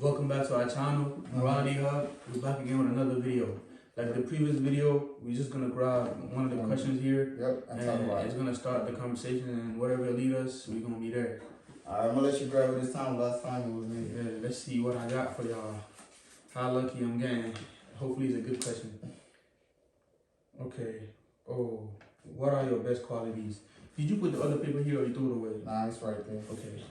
Welcome back to our channel, Morality Hub. We're back again with another video. Like the previous video, we're just gonna grab one of the questions here. Yep, and it's gonna start the conversation, and whatever it lead us, we're gonna be there. Alright, I'm gonna let you grab it this time. Last time it was me. Yeah, let's see what I got for y'all. How lucky I'm getting. Hopefully it's a good question. Okay. Oh, what are your best qualities? Did you put the other paper here or you threw it away? Nah, it's right there. Okay.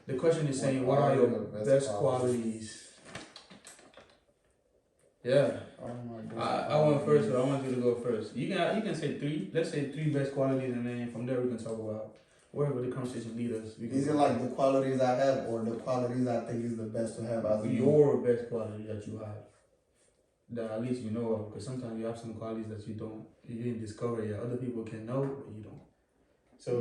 The question is saying, what are your best qualities? Yeah. Oh my God. I went first, so I want you to go first. You can say three. Let's say three best qualities, and then from there we can talk about wherever the conversation lead us. Is it like the qualities I have, or the qualities I think is the best to have as a your best quality that you have, that at least you know of? Because sometimes you have some qualities that you didn't discover yet. Other people can know, but you don't. So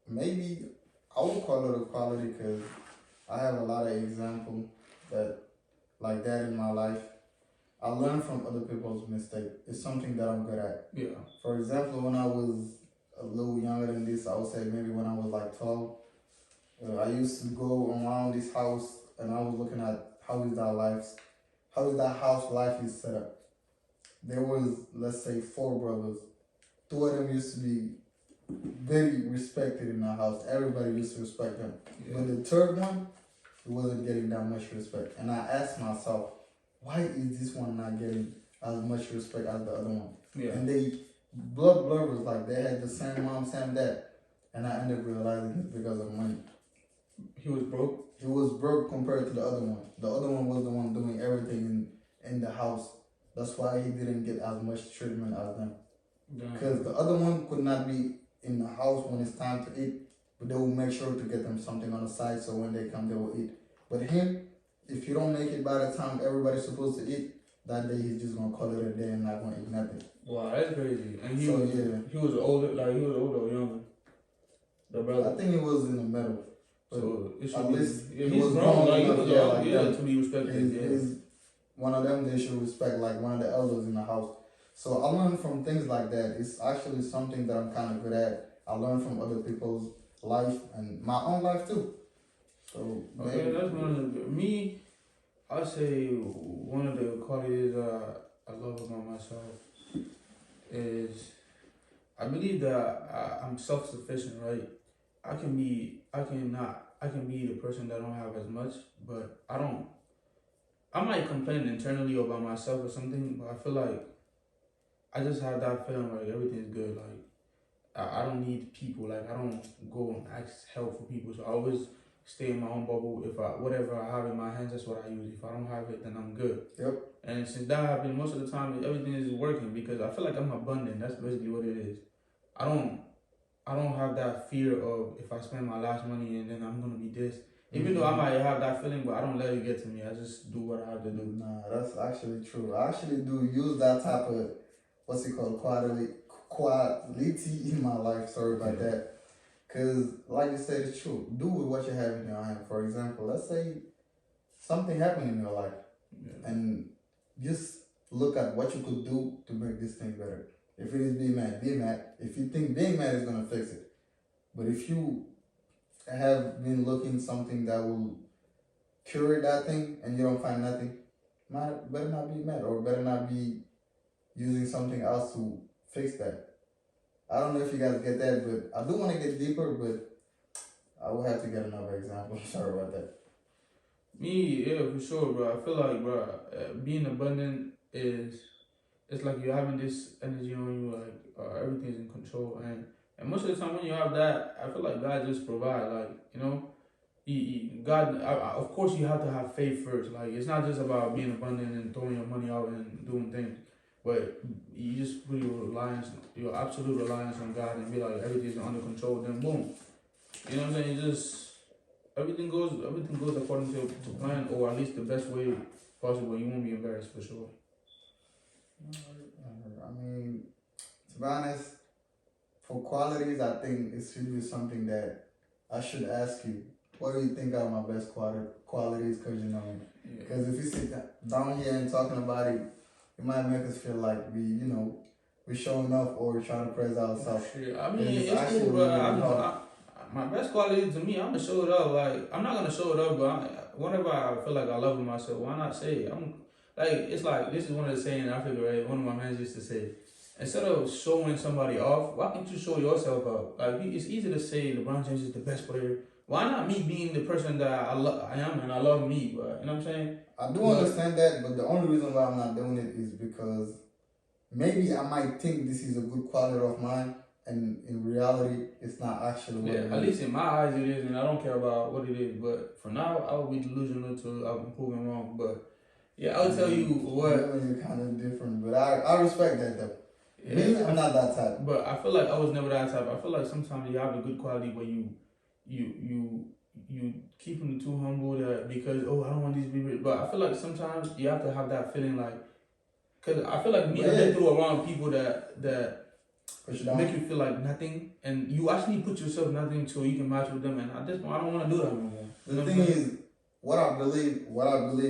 maybe I would call it a quality because I have a lot of examples that like that in my life. I learn from other people's mistakes. It's something that I'm good at. Yeah. For example, when I was a little younger than this, I would say maybe when I was like 12, I used to go around this house and I was looking at how is that house life is set up. There was, let's say, 4 brothers. 2 of them used to be very respected in our house. Everybody used to respect them. Yeah. But the 3rd one, he wasn't getting that much respect. And I asked myself, why is this one not getting as much respect as the other one? Yeah. And they, blood was like, they had the same mom, same dad. And I ended up realizing it's because of money. He was broke? He was broke compared to the other one. The other one was the one doing everything in the house. That's why he didn't get as much treatment as them. Because the other one could not be in the house when it's time to eat, but they will make sure to get them something on the side so when they come they will eat. But him, if you don't make it by the time everybody's supposed to eat, that day he's just gonna call it a day and not gonna eat nothing. Wow, that's crazy. And he was older or younger? The brother? I think he was in the middle. So at least he's grown, like to be respected. He's one of them they should respect, like one of the elders in the house. So I learned from things like that. It's actually something that I'm kind of good at. I learn from other people's life and my own life too. So okay, that's one of the, me, I say one of the qualities I love about myself is I believe that I'm self-sufficient, right? I can be the person that don't have as much, but I might complain internally about myself or something, but I feel like I just have that feeling like everything's good. Like I don't need people. Like I don't go and ask help for people. So I always stay in my own bubble. Whatever I have in my hands, that's what I use. If I don't have it, then I'm good. Yep. And since that happened, most of the time everything is working because I feel like I'm abundant. That's basically what it is. I don't have that fear of if I spend my last money and then I'm gonna be this. Even though I might have that feeling, but I don't let it get to me. I just do what I have to do. Nah, that's actually true. I actually do use that type of quality in my life. Sorry about that. Because, like you said, it's true. Do with what you have in your hand. For example, let's say something happened in your life. Yeah. And just look at what you could do to make this thing better. If it is being mad, be mad. If you think being mad is going to fix it. But if you have been looking something that will cure that thing and you don't find nothing, better not be mad or better not be using something else to fix that. I don't know if you guys get that, but I do want to get deeper, but I will have to get another example. Sorry about that. Me, yeah, for sure, bro. I feel like, bro, being abundant it's like you're having this energy on you, like everything's in control, and most of the time when you have that, I feel like God just provide, like, you know, God, of course you have to have faith first. Like, it's not just about being abundant and throwing your money out and doing things. But you just put your absolute reliance on God and be like everything's under control, then boom. You know what I'm saying? Just everything goes according to plan, or at least the best way possible. You won't be embarrassed for sure. I mean, to be honest, for qualities, I think it should be something that I should ask you. What do you think are my best qualities? Because you know, because if you sit down here and talking about it, it might make us feel like we're showing off or we're trying to praise ourselves. I mean, it's cool, bro. My best quality to me, I'm gonna show it up. Like, I'm not gonna show it up, but whenever I feel like I love myself, why not say it? I'm like, it's like this is one of the saying in Africa, right? One of my friends used to say, instead of showing somebody off, why can't you show yourself out? Like it's easy to say LeBron James is the best player. Why not me being the person that I am and I love me, but you know what I'm saying? I do understand that, but the only reason why I'm not doing it is because maybe I might think this is a good quality of mine, and in reality, it's not actually what it At is. least in my eyes it is, and I don't care about what it is. But for now, I will be delusional until I'm proven wrong. But yeah, I'll tell you what. You're kind of different, but I respect that though. Yeah, Me, I'm not that type. But I feel like I was never that type. I feel like sometimes you have a good quality where you keeping too humble that because I don't want these people. But I feel like sometimes you have to have that feeling like, cause I feel like me, I've been through around people that make you feel like nothing, and you actually put yourself nothing so you can match with them. And I don't want to do that no more. The thing is, what I believe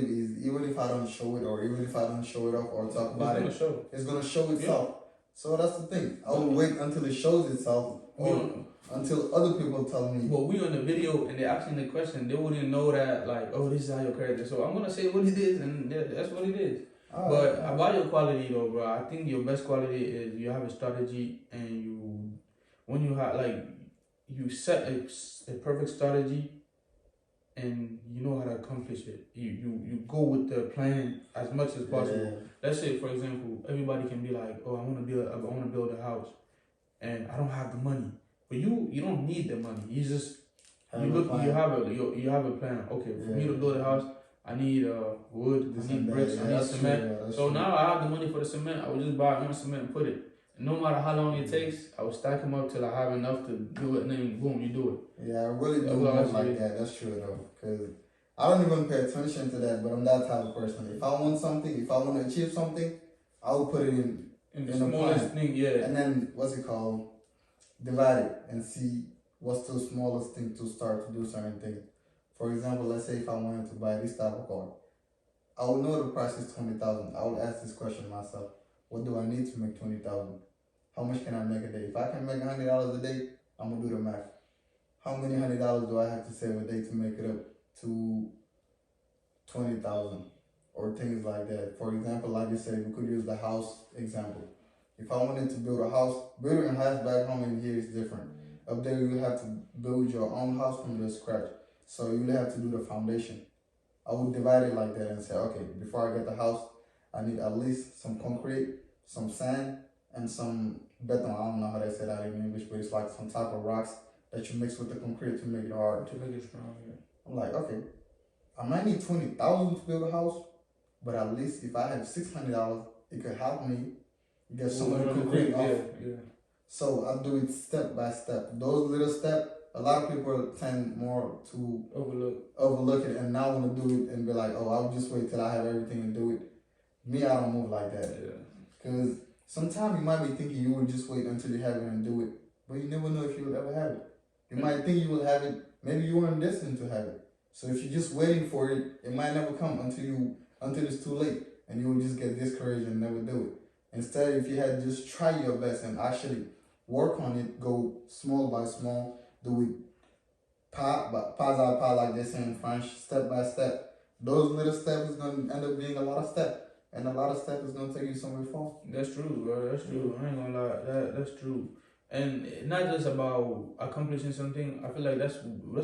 is even if I don't show it, or even if I don't show it off or talk about it, it's gonna show itself. Yeah. So that's the thing. I will wait until it shows itself, or until other people tell me. But we on the video and they're asking the question, they wouldn't know that like, this is how your character. So I'm gonna say what it is, and that's what it is. But about your quality though, bro, I think your best quality is you have a strategy, and when you have like you set a perfect strategy, and you know how to accomplish it. You go with the plan as much as possible. Yeah. Let's say, for example, everybody can be like, I want to build a house, and I don't have the money. But you don't need the money. You just you have a plan. Okay, for me to build a house, I need wood, I need bricks, I need cement. So now I have the money for the cement. I would just buy one cement and put it. And no matter how long it takes, I will stack them up till I have enough to do it, and then boom, you do it. Yeah, I really do like that. That's true though, because I don't even pay attention to that. But I'm that type of person. If I want something, if I want to achieve something, I will put it in the smallest thing, yeah. And then divide it and see what's the smallest thing to start to do certain things. For example, let's say if I wanted to buy this type of car, I will know the price is 20,000. I will ask this question myself: what do I need to make 20,000? How much can I make a day? If I can make $100 a day, I'm gonna do the math. How many $100 do I have to save a day to make it up to 20,000 or things like that? For example, like you said, we could use the house example. If I wanted to build a house, building a house back home in here is different. Up there, you have to build your own house from the scratch. So you would have to do the foundation. I would divide it like that and say, okay, before I get the house, I need at least some concrete, some sand, and some beton. I don't know how they say that in English, but it's like some type of rocks that you mix with the concrete to make it hard. To make it strong, yeah. I'm like, okay, I might need 20,000 to build a house, but at least if I have $600, it could help me get some of the concrete off. Yeah. So I do it step by step. Those little steps, a lot of people tend more to overlook it and not want to do it and be like, I'll just wait till I have everything and do it. Me, I don't move like that. Because sometimes you might be thinking you will just wait until you have it and do it, but you never know if you will ever have it. You might think you will have it, maybe you weren't destined to have it. So if you're just waiting for it, it might never come until it's too late, and you will just get discouraged and never do it. Instead, if you had just try your best and actually work on it, go small by small, do it pas à pas, like they say in French, step by step. Those little steps is going to end up being a lot of steps. And a lot of steps is going to take you somewhere far. That's true, bro. That's true. I ain't gonna lie. That's true. And not just about accomplishing something. I feel like that's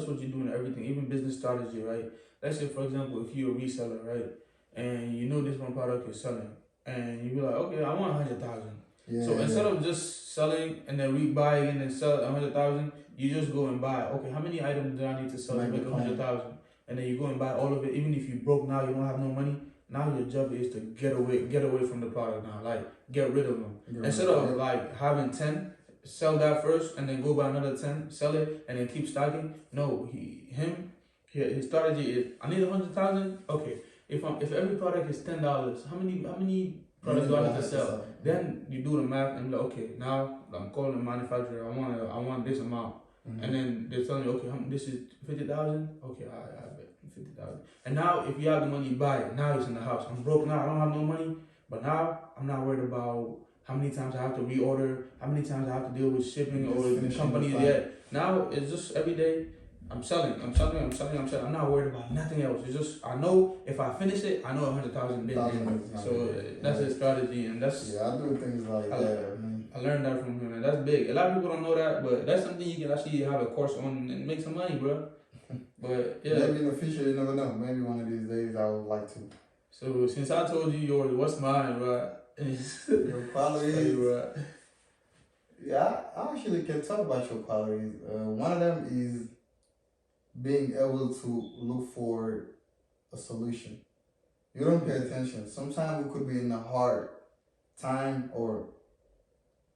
what you do in everything, even business strategy, right? Let's say, for example, if you're a reseller, right, and you know this one product is selling, and you be like, okay, I want 100,000. Yeah, so instead of just selling and then rebuying and then sell 100,000, you just go and buy. Okay, how many items do I need to sell to make 100,000? And then you go and buy all of it. Even if you broke now, you don't have no money. Now your job is to get away from the product now, like get rid of them. Instead of like having 10, sell that first and then go buy another 10, sell it and then keep stocking. No, his strategy is I need 100,000. Okay, if every product is $10, how many products do I need to sell? Then you do the math and like, okay, now I'm calling the manufacturer. I want this amount, and then they're telling you, okay, this is 50,000. Okay, I bet 50,000. And now if you have the money, buy it. Now it's in the house. I'm broke now. I don't have no money, but now I'm not worried about how many times I have to reorder, how many times I have to deal with shipping or the company yet. Now it's just every day. I'm selling. I'm not worried about nothing else. It's just I know if I finish it, I know 100,000 been in. So that's his strategy, and that's I do things like that. I learned that from him, and that's big. A lot of people don't know that, but that's something you can actually have a course on and make some money, bro. But yeah, maybe in the future, you never know. Maybe one of these days I would like to. So since I told you yours, what's mine, bro? Your qualities. Bro. Yeah, I actually can talk about your qualities. One of them is being able to look for a solution. You don't pay attention. Sometimes we could be in a hard time or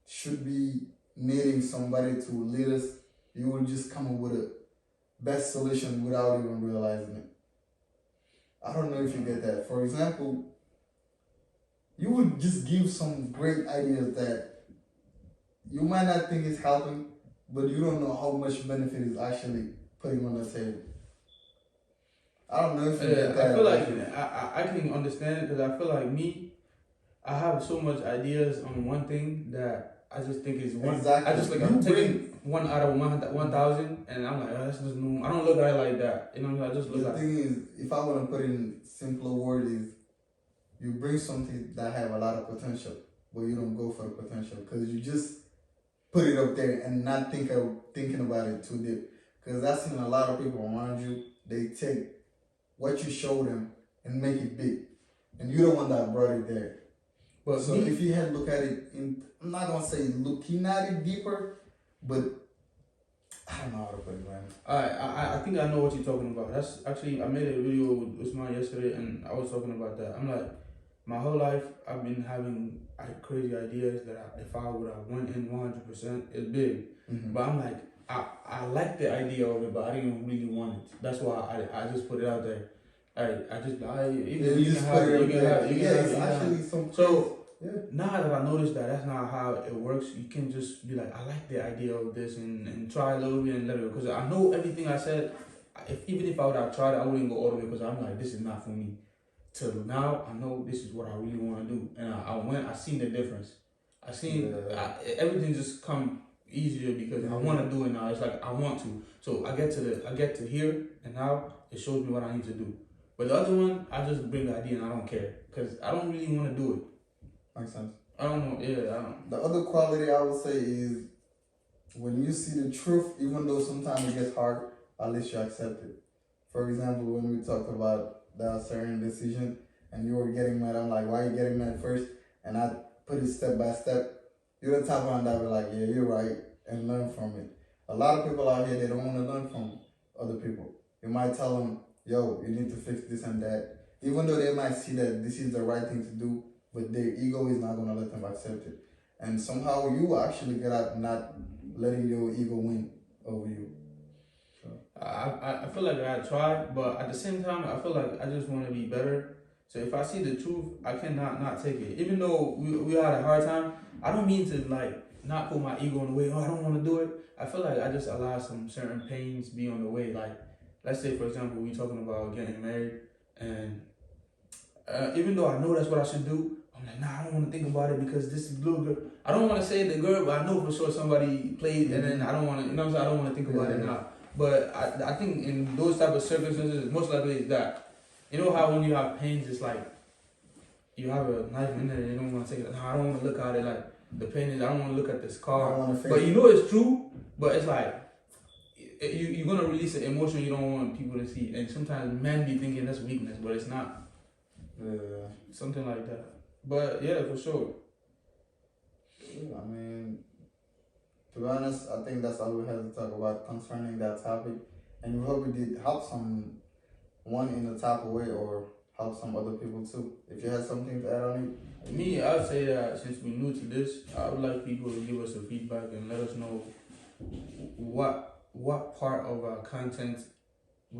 should be needing somebody to lead us. You will just come up with a best solution without even realizing it. I don't know if you get that. For example, you would just give some great ideas that you might not think is helping, but you don't know how much benefit is actually putting on the table. I don't know if you get that. I feel like I can understand it because I feel like I have so much ideas on one thing that I just think is one. Exactly. I just like I'm taking one out of 1,000, and I'm like, oh, that's just no. I don't look at it like that. You know, I just look at it. The thing is, if I want to put it in simpler words, is you bring something that have a lot of potential, but you don't go for the potential because you just put it up there and not thinking about it too deep. Because I've seen a lot of people around you, they take what you show them and make it big, and you're the one that brought it there. But so if you had look at it, I'm not gonna say looking at it deeper, but I don't know how to put it, man. I think I know what you're talking about. That's actually I made a video with Usman yesterday, and I was talking about that. I'm like, my whole life I've been having crazy ideas that if I would have went in 100%, it's big. Mm-hmm. But I'm like, I like the idea of it, but I didn't really want it. That's why I just put it out there. Now that I noticed that's not how it works, you can just be like, I like the idea of this and try a little bit and let it go. Because I know everything I said, even if I would have tried, I wouldn't go all the way because I'm like, this is not for me. Till now, I know this is what I really want to do. And I seen the difference. Everything just come easier because I want to do it now. It's like I want to. So I get to here, and now it shows me what I need to do. But the other one, I just bring the idea and I don't care because I don't really want to do it. Makes sense. I don't know. Yeah, I don't. The other quality I would say is when you see the truth, even though sometimes it gets hard, at least you accept it. For example, when we talked about that certain decision and you were getting mad, I'm like, why are you getting mad first? And I put it step by step. You're the type one that be like, yeah, you're right, and learn from it. A lot of people out here, they don't want to learn from other people. You might tell them, yo, you need to fix this and that. Even though they might see that this is the right thing to do, but their ego is not going to let them accept it. And somehow you actually get out not letting your ego win over you. So. I feel like I tried, but at the same time, I feel like I just want to be better. So if I see the truth, I cannot not take it. Even though we had a hard time, I don't mean to like not put my ego in the way. Oh, I don't want to do it. I feel like I just allow some certain pains be on the way. Like, let's say for example, we talking about getting married, and even though I know that's what I should do, I'm like, nah, I don't want to think about it because this is little girl. I don't want to say the girl, but I know for sure somebody played, and then I don't want to. You know what I'm saying? I don't want to think about it now. But I think in those type of circumstances, most likely it's that. You know how when you have pains, it's like you have a knife in there and you don't want to take it. No, I don't want to look at it like the pain is. I don't want to look at the scar. But you know it's true. But it's like you're gonna release an emotion you don't want people to see. And sometimes men be thinking that's weakness, but it's not. Something like that. But yeah, for sure. I mean, to be honest, I think that's all we have to talk about concerning that topic. And we hope we did help someone in the type of way or help some other people too. If you had something to add on it. Me, I'd say that since we're new to this, I would like people to give us a feedback and let us know what part of our content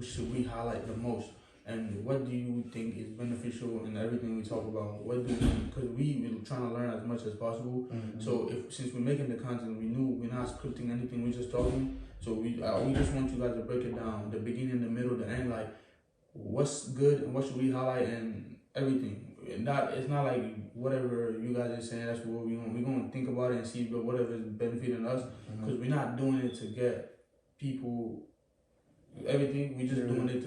should we highlight the most. And what do you think is beneficial in everything we talk about? Because we're trying to learn as much as possible. Mm-hmm. So since we're making the content, we're not scripting anything, we're just talking. So we just want you guys to break it down, the beginning, the middle, the end, like what's good and what should we highlight and everything. It's not like whatever you guys are saying, that's what we're going to think about it and see whatever is benefiting us, because we're not doing it to get people everything. We just Yeah. doing it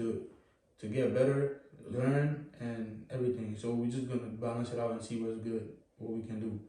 to get better, learn, and everything. So we just gonna balance it out and see what's good, what we can do.